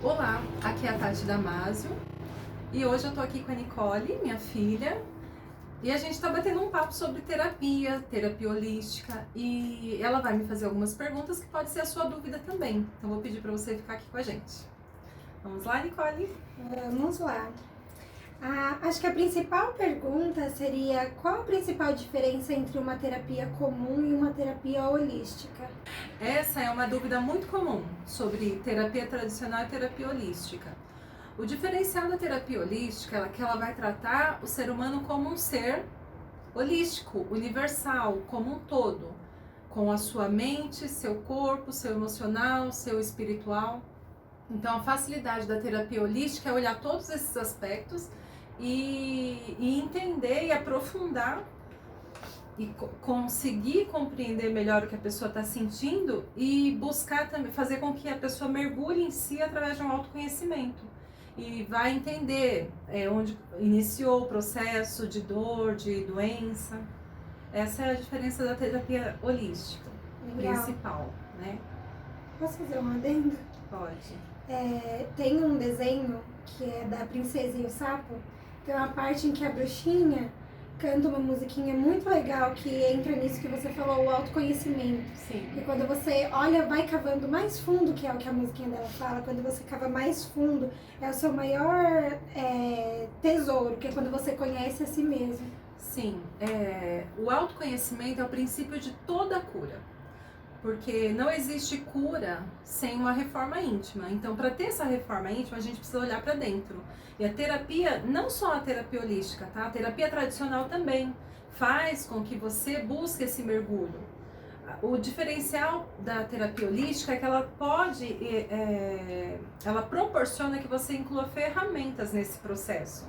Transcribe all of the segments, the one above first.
Olá, aqui é a Tati Damasio e hoje eu tô aqui com a Nicole, minha filha, e a gente tá batendo um papo sobre terapia holística, e ela vai me fazer algumas perguntas que pode ser a sua dúvida também. Então vou pedir para você ficar aqui com a gente. Vamos lá, Nicole? Vamos lá. Acho que a principal pergunta seria qual a principal diferença entre uma terapia comum e uma terapia holística? Essa é uma dúvida muito comum sobre terapia tradicional e terapia holística. O diferencial da terapia holística é que ela vai tratar o ser humano como um ser holístico, universal, como um todo, com a sua mente, seu corpo, seu emocional, seu espiritual. Então, a facilidade da terapia holística é olhar todos esses aspectos e entender e aprofundar e conseguir compreender melhor o que a pessoa está sentindo e buscar também fazer com que a pessoa mergulhe em si através de um autoconhecimento e vai entender onde iniciou o processo de dor, de doença. Essa é a diferença da terapia holística. Legal. Principal, né? Posso fazer um adendo? Pode. Tem um desenho que é da Princesa e o Sapo. Tem uma parte em que a bruxinha canta uma musiquinha muito legal que entra nisso que você falou, o autoconhecimento. Sim. E quando você olha, vai cavando mais fundo, que é o que a musiquinha dela fala, quando você cava mais fundo, é o seu maior tesouro, que é quando você conhece a si mesmo. Sim, o autoconhecimento é o princípio de toda cura, porque não existe cura sem uma reforma íntima. Então, para ter essa reforma íntima, a gente precisa olhar para dentro. E a terapia, não só a terapia holística, tá? A terapia tradicional também faz com que você busque esse mergulho. O diferencial da terapia holística é que ela ela proporciona que você inclua ferramentas nesse processo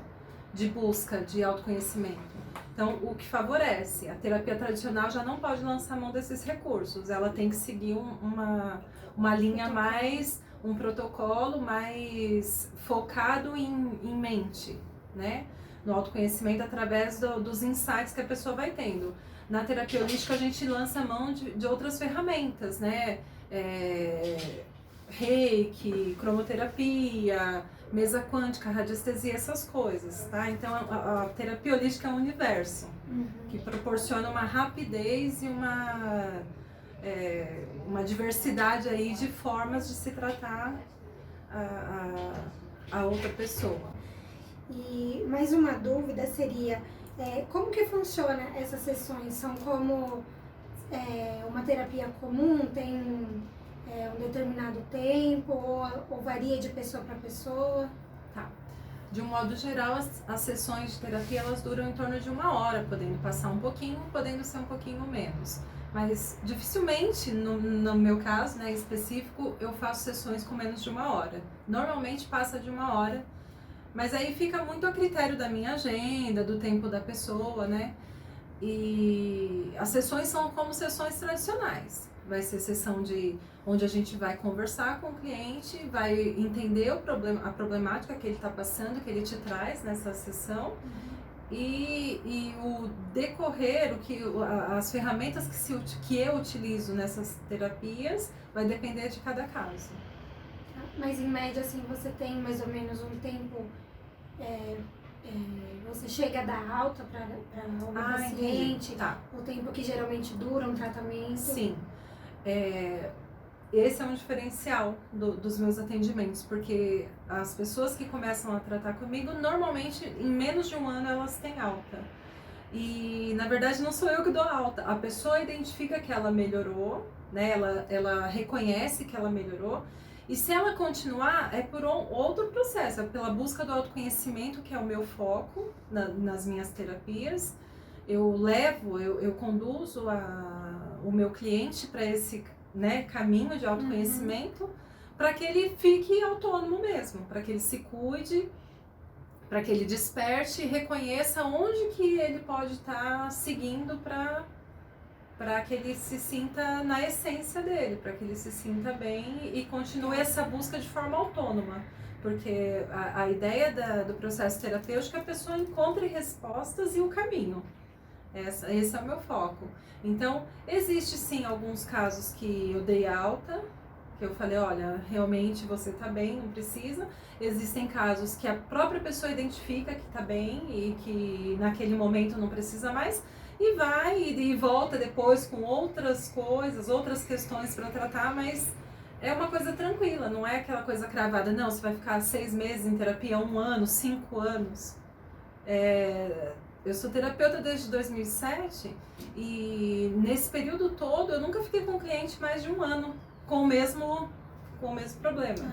de busca de autoconhecimento. Então, o que favorece, a terapia tradicional já não pode lançar mão desses recursos, ela tem que seguir uma linha mais, um protocolo mais focado em mente, né? No autoconhecimento através dos insights que a pessoa vai tendo. Na terapia holística a gente lança mão de outras ferramentas, né? Reiki, cromoterapia, mesa quântica, radiestesia, essas coisas, tá? Então a terapia holística é um universo que proporciona uma rapidez e uma diversidade aí de formas de se tratar a outra pessoa. E mais uma dúvida seria, como que funciona essas sessões? São como uma terapia comum, tem um determinado tempo ou varia de pessoa para pessoa? Tá. De um modo geral, as sessões de terapia elas duram em torno de 1 hora, podendo passar um pouquinho, podendo ser um pouquinho menos. Mas dificilmente, no meu caso, né, específico, eu faço sessões com menos de 1 hora. Normalmente passa de 1 hora, mas aí fica muito a critério da minha agenda, do tempo da pessoa, né? E as sessões são como sessões tradicionais. Vai ser sessão onde a gente vai conversar com o cliente, vai entender a problemática que ele está passando, que ele te traz nessa sessão, e o decorrer, as ferramentas que eu utilizo nessas terapias vai depender de cada caso. Mas em média, assim, você tem mais ou menos um tempo, você chega a dar alta para um paciente, tá. O tempo que geralmente dura um tratamento? Sim. Esse é um diferencial dos meus atendimentos, porque as pessoas que começam a tratar comigo, normalmente em menos de 1 ano elas têm alta. E na verdade não sou eu que dou alta, a pessoa identifica que ela melhorou, né? Ela reconhece que ela melhorou, e se ela continuar é por outro processo, é pela busca do autoconhecimento, que é o meu foco nas minhas terapias. Eu conduzo o meu cliente para esse, né, caminho de autoconhecimento, para que ele fique autônomo mesmo, para que ele se cuide, para que ele desperte e reconheça onde que ele pode estar seguindo para que ele se sinta na essência dele, para que ele se sinta bem e continue essa busca de forma autônoma. Porque a ideia do processo terapêutico é que a pessoa encontre respostas e o caminho. Esse é o meu foco. Então, existe sim alguns casos que eu dei alta, Que eu falei, olha, realmente você tá bem, não precisa. Existem casos que a própria pessoa identifica que tá bem e que naquele momento não precisa mais, e vai e volta depois com outras coisas, outras questões para tratar, mas é uma coisa tranquila, não é aquela coisa cravada, não, você vai ficar 6 meses em terapia, 1 ano, 5 anos. Eu sou terapeuta desde 2007 e nesse período todo eu nunca fiquei com um cliente mais de 1 ano com o mesmo problema.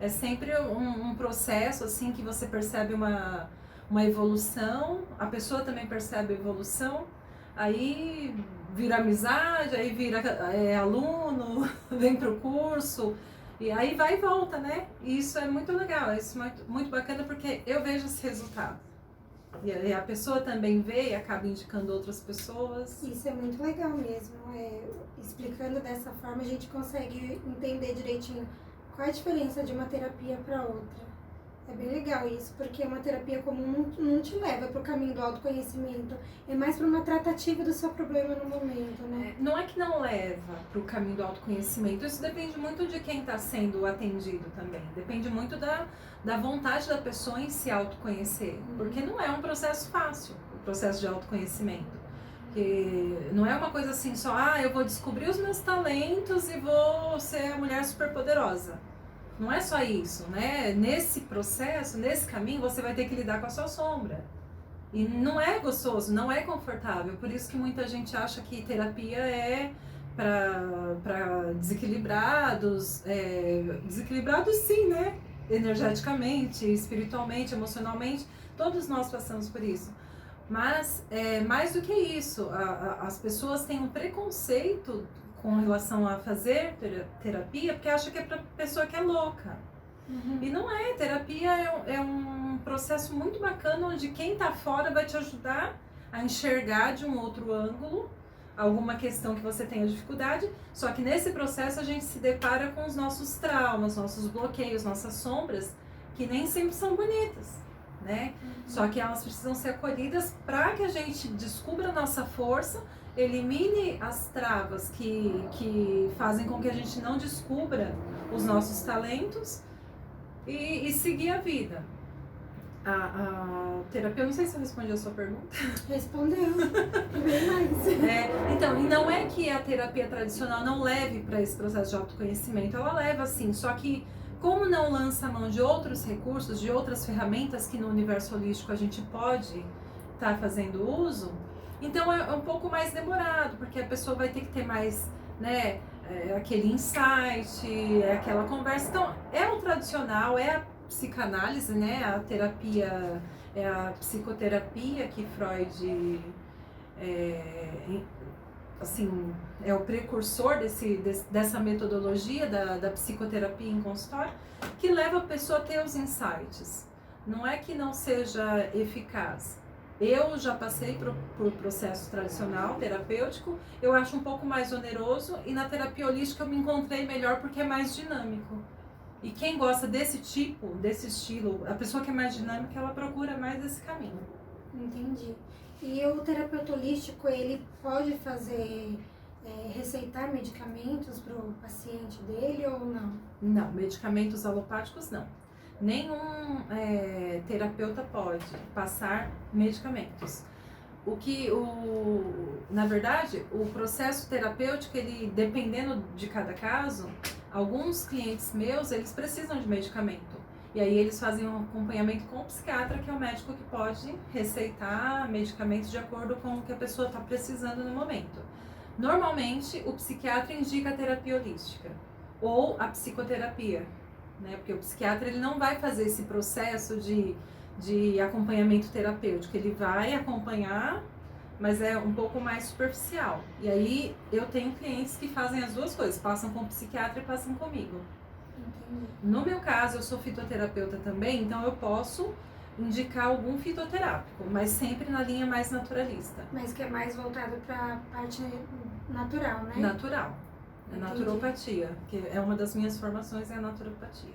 É sempre um processo assim que você percebe uma evolução, a pessoa também percebe a evolução, aí vira amizade, aí vira aluno, vem pro curso, e aí vai e volta, né? E isso é muito legal, isso é muito bacana porque eu vejo esse resultado. E a pessoa também vê e acaba indicando outras pessoas. Isso é muito legal mesmo. Explicando dessa forma, a gente consegue entender direitinho qual a diferença de uma terapia para outra. É bem legal isso, porque uma terapia comum não te leva para o caminho do autoconhecimento. É mais para uma tratativa do seu problema no momento, né? Não é que não leva para o caminho do autoconhecimento. Isso depende muito de quem está sendo atendido também. Depende muito da vontade da pessoa em se autoconhecer. Porque não é um processo fácil, o processo de autoconhecimento. Porque não é uma coisa assim só, eu vou descobrir os meus talentos e vou ser a mulher superpoderosa. Não é só isso, né? Nesse processo, nesse caminho, você vai ter que lidar com a sua sombra. E não é gostoso, não é confortável. Por isso que muita gente acha que terapia é para desequilibrados, desequilibrados sim, né? Energeticamente, espiritualmente, emocionalmente, todos nós passamos por isso. Mas, mais do que isso, as pessoas têm um preconceito com relação a fazer terapia, porque acha que é para pessoa que é louca. E não é, terapia é um processo muito bacana, onde quem está fora vai te ajudar a enxergar de um outro ângulo alguma questão que você tenha dificuldade, só que nesse processo a gente se depara com os nossos traumas, nossos bloqueios, nossas sombras, que nem sempre são bonitas, né? Só que elas precisam ser acolhidas para que a gente descubra a nossa força, elimine as travas que fazem com que a gente não descubra os nossos talentos e seguir a vida. A terapia, eu não sei se eu respondi a sua pergunta. Respondeu. Bem mais. Então, e não é que a terapia tradicional não leve para esse processo de autoconhecimento, ela leva sim, só que como não lança a mão de outros recursos, de outras ferramentas que no universo holístico a gente pode estar fazendo uso, então é um pouco mais demorado, porque a pessoa vai ter que ter mais, né, aquele insight, aquela conversa. Então, é o tradicional, é a psicanálise, né, a terapia, é a psicoterapia que Freud, assim, é o precursor dessa metodologia da psicoterapia em consultório, que leva a pessoa a ter os insights. Não é que não seja eficaz. Eu já passei por processo tradicional, terapêutico, eu acho um pouco mais oneroso, e na terapia holística eu me encontrei melhor porque é mais dinâmico. E quem gosta desse tipo, desse estilo, a pessoa que é mais dinâmica, ela procura mais esse caminho. Entendi. E o terapeuta holístico, ele pode fazer, receitar medicamentos para o paciente dele ou não? Não, medicamentos alopáticos não. Nenhum terapeuta pode passar medicamentos. Na verdade, o processo terapêutico, ele, dependendo de cada caso, alguns clientes meus, eles precisam de medicamento. E aí eles fazem um acompanhamento com o psiquiatra, que é o médico que pode receitar medicamentos de acordo com o que a pessoa está precisando no momento. Normalmente, o psiquiatra indica a terapia holística ou a psicoterapia, né? Porque o psiquiatra, ele não vai fazer esse processo de acompanhamento terapêutico, ele vai acompanhar, mas é um pouco mais superficial. E aí eu tenho clientes que fazem as duas coisas, passam com o psiquiatra e passam comigo. Entendi. No meu caso, eu sou fitoterapeuta também, então eu posso indicar algum fitoterápico, mas sempre na linha mais naturalista. Mas que é mais voltado para a parte natural, né? Natural. É Entendi. naturopatia, que é uma das minhas formações, é a naturopatia.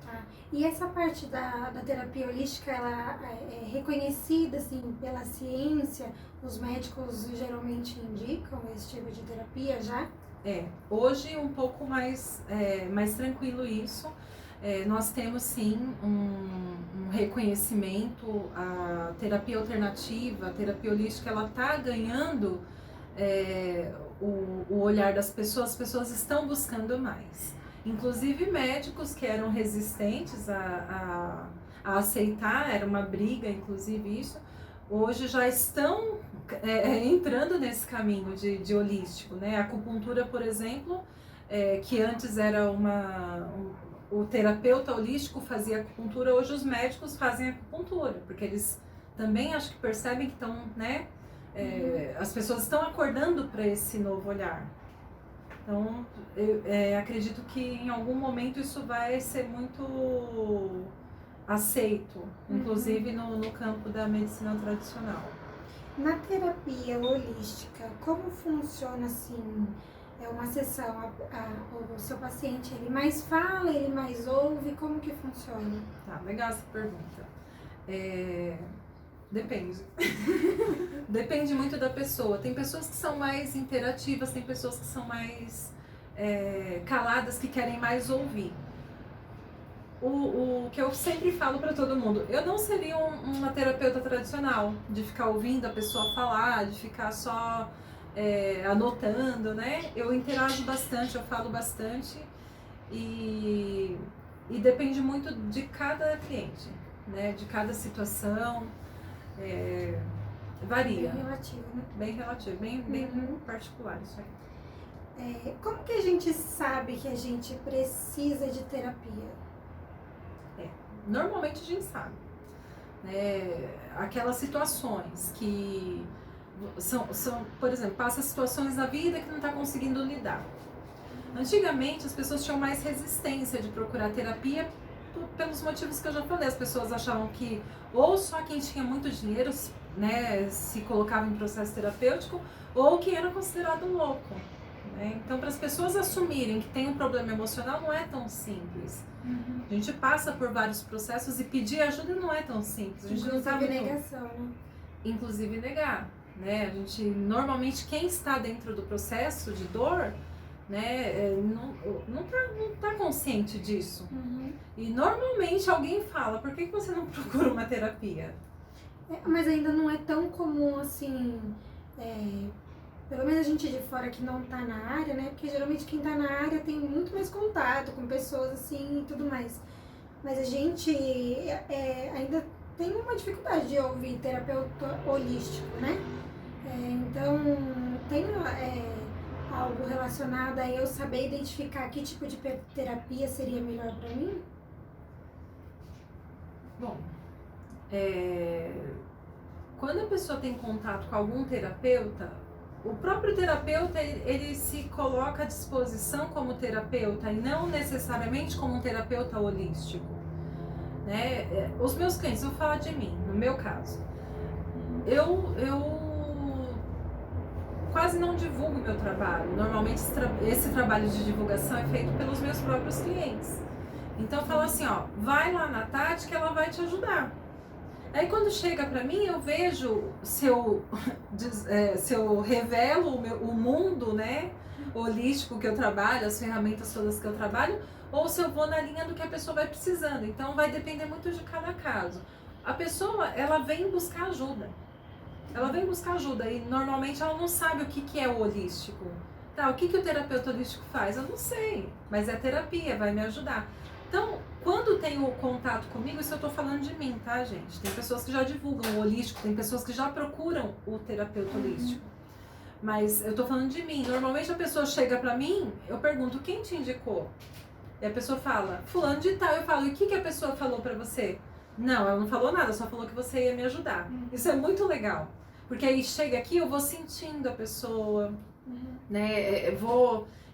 Tá. E essa parte da terapia holística, ela é reconhecida, assim, pela ciência? Os médicos geralmente indicam esse tipo de terapia já? Hoje um pouco mais tranquilo isso. Nós temos sim um reconhecimento, a terapia alternativa, a terapia holística, ela está ganhando o olhar das pessoas, as pessoas estão buscando mais. Inclusive médicos que eram resistentes a aceitar, era uma briga inclusive isso, hoje já estão entrando nesse caminho de holístico, né? A acupuntura, por exemplo, que antes era o terapeuta holístico fazia acupuntura, hoje os médicos fazem acupuntura, porque eles também acho que percebem que estão, né? As pessoas estão acordando para esse novo olhar. Então, eu acredito que em algum momento isso vai ser muito aceito, inclusive no campo da medicina tradicional. Na terapia holística, como funciona assim? É uma sessão, o seu paciente ele mais fala, ele mais ouve, como que funciona? Tá, legal essa pergunta. Depende. Depende muito da pessoa. Tem pessoas que são mais interativas, tem pessoas que são mais caladas, que querem mais ouvir. O que eu sempre falo para todo mundo, eu não seria uma terapeuta tradicional, de ficar ouvindo a pessoa falar, de ficar só anotando, né? Eu interajo bastante, eu falo bastante e depende muito de cada cliente, né? De cada situação, varia. Bem relativo, né? Bem relativo, bem particular isso aí. Como que a gente sabe que a gente precisa de terapia? Normalmente a gente sabe, né? Aquelas situações que são, por exemplo, passa situações na vida que não está conseguindo lidar. Antigamente as pessoas tinham mais resistência de procurar terapia pelos motivos que eu já falei. As pessoas achavam que ou só quem tinha muito dinheiro, né, se colocava em processo terapêutico, ou quem era considerado louco, né? Então, para as pessoas assumirem que tem um problema emocional não é tão simples. A gente passa por vários processos e pedir ajuda não é tão simples. A gente Inclusive não sabe negação, né? Inclusive negar, né? A gente, normalmente, quem está dentro do processo de dor, né, não tá consciente disso. E normalmente alguém fala, por que você não procura uma terapia? Mas ainda não é tão comum assim, pelo menos a gente de fora que não tá na área, né? Porque geralmente quem tá na área tem muito mais contato com pessoas assim e tudo mais. Mas a gente ainda tem uma dificuldade de ouvir terapeuta holístico, né? Então, tem algo relacionado a eu saber identificar que tipo de terapia seria melhor para mim? Bom, quando a pessoa tem contato com algum terapeuta, o próprio terapeuta ele se coloca à disposição como terapeuta e não necessariamente como um terapeuta holístico, né? Os meus clientes, eu vou falar de mim, no meu caso, eu quase não divulgo meu trabalho. Normalmente esse trabalho de divulgação é feito pelos meus próprios clientes. Então eu falo assim, ó, vai lá na Tati que ela vai te ajudar. Aí quando chega pra mim, eu vejo se eu revelo o mundo, né, holístico que eu trabalho, as ferramentas todas que eu trabalho, ou se eu vou na linha do que a pessoa vai precisando. Então vai depender muito de cada caso. A pessoa, ela vem buscar ajuda. Ela vem buscar ajuda e normalmente ela não sabe o que é o holístico. Tá, o que o terapeuta holístico faz? Eu não sei, mas é terapia, vai me ajudar. Então, quando tem o contato comigo, isso eu tô falando de mim, tá, gente? Tem pessoas que já divulgam o holístico, tem pessoas que já procuram o terapeuta holístico. Mas eu tô falando de mim. Normalmente a pessoa chega pra mim, eu pergunto, quem te indicou? E a pessoa fala, fulano de tal. Eu falo, e o que a pessoa falou pra você? Não, ela não falou nada, só falou que você ia me ajudar. Isso é muito legal. Porque aí chega aqui, eu vou sentindo a pessoa, né?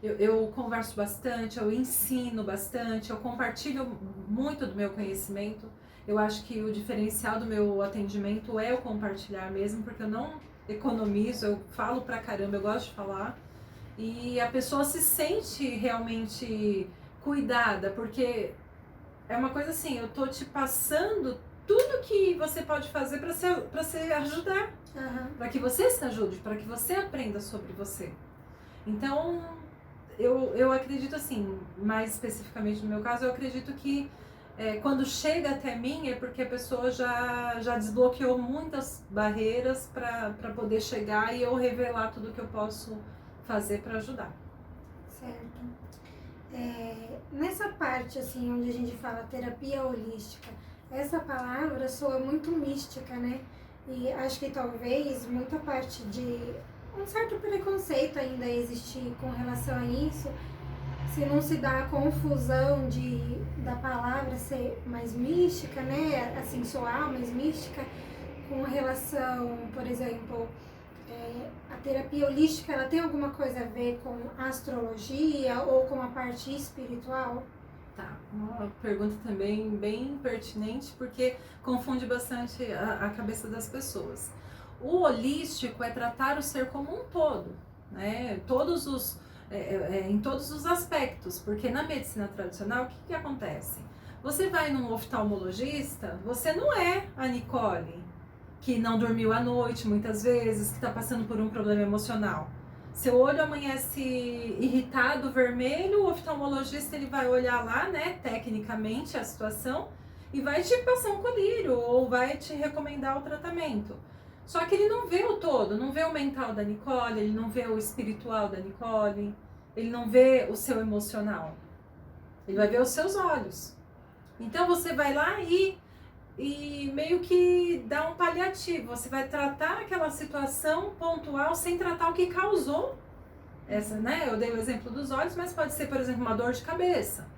Eu converso bastante, eu ensino bastante, eu compartilho muito do meu conhecimento. Eu acho que o diferencial do meu atendimento é o compartilhar mesmo, porque eu não economizo, eu falo pra caramba, eu gosto de falar. E a pessoa se sente realmente cuidada, porque é uma coisa assim, eu tô te passando tudo que você pode fazer para se ajudar, para que você se ajude, para que você aprenda sobre você. Então, eu acredito assim, mais especificamente no meu caso, eu acredito que quando chega até mim é porque a pessoa já desbloqueou muitas barreiras para poder chegar e eu revelar tudo que eu posso fazer para ajudar. Certo. Nessa parte, assim, onde a gente fala terapia holística, essa palavra soa muito mística, né? E acho que talvez muita parte de um certo preconceito ainda existir com relação a isso, se não se dá a confusão da palavra ser mais mística, né? Assim, soar mais mística, com relação, por exemplo, a terapia holística, ela tem alguma coisa a ver com astrologia ou com a parte espiritual? Tá, uma pergunta também bem pertinente, porque confunde bastante a cabeça das pessoas. O holístico é tratar o ser como um todo, né? Em todos os aspectos, porque na medicina tradicional, o que acontece? Você vai num oftalmologista, você não é a Nicole, que não dormiu à noite muitas vezes, que está passando por um problema emocional. Seu olho amanhece irritado, vermelho, o oftalmologista ele vai olhar lá, né, tecnicamente a situação e vai te passar um colírio ou vai te recomendar o tratamento. Só que ele não vê o todo, não vê o mental da Nicole, ele não vê o espiritual da Nicole, ele não vê o seu emocional. Ele vai ver os seus olhos. Então você vai lá e meio que dá um paliativo. Você vai tratar aquela situação pontual sem tratar o que causou essa, né? Eu dei o exemplo dos olhos, mas pode ser, por exemplo, uma dor de cabeça.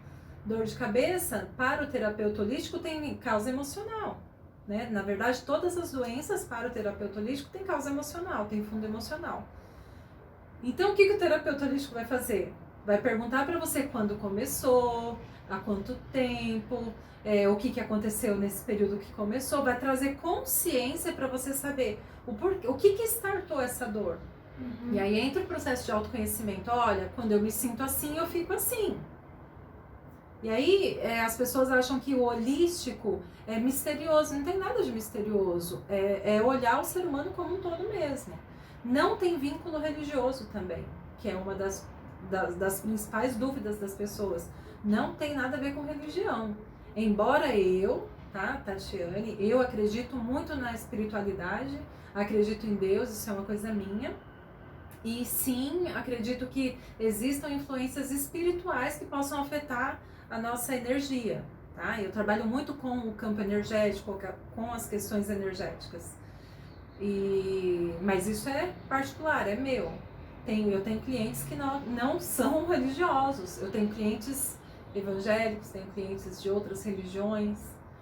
Dor de cabeça, para o terapeuta holístico, tem causa emocional, né? Na verdade, todas as doenças para o terapeuta holístico têm causa emocional, tem fundo emocional. Então, o que o terapeuta holístico vai fazer? Vai perguntar para você quando começou, há quanto tempo, o que aconteceu nesse período que começou, vai trazer consciência para você saber o que startou essa dor. Uhum. E aí entra o processo de autoconhecimento. Olha, quando eu me sinto assim, eu fico assim. E aí as pessoas acham que o holístico é misterioso. Não tem nada de misterioso. É olhar o ser humano como um todo mesmo. Não tem vínculo religioso também, que é uma das principais dúvidas das pessoas. Não tem nada a ver com religião. Embora eu, tá, Tatiane, eu acredito muito na espiritualidade, acredito em Deus, isso é uma coisa minha. E sim, acredito que existam influências espirituais que possam afetar a nossa energia, tá? Eu trabalho muito com o campo energético, com as questões energéticas. Mas isso é particular, é meu. Eu tenho clientes que não são religiosos. Eu tenho clientes evangélicos, tenho clientes de outras religiões,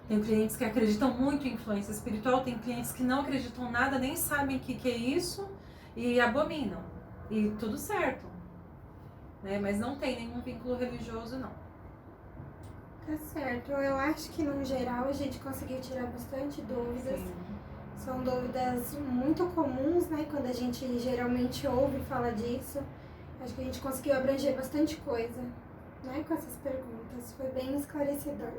tenho clientes que acreditam muito em influência espiritual, tenho clientes que não acreditam nada, nem sabem o que é isso e abominam. E tudo certo, né? Mas não tem nenhum vínculo religioso, não. Tá certo. Eu acho que, no geral, a gente conseguiu tirar bastante dúvidas. Sim. São dúvidas muito comuns, né? Quando a gente geralmente ouve falar disso. Acho que a gente conseguiu abranger bastante coisa, né? Com essas perguntas. Foi bem esclarecedor.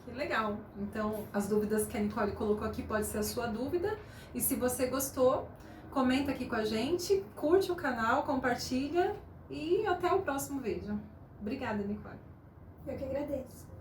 Que legal. Então, as dúvidas que a Nicole colocou aqui pode ser a sua dúvida. E se você gostou, comenta aqui com a gente, curte o canal, compartilha e até o próximo vídeo. Obrigada, Nicole. Eu que agradeço.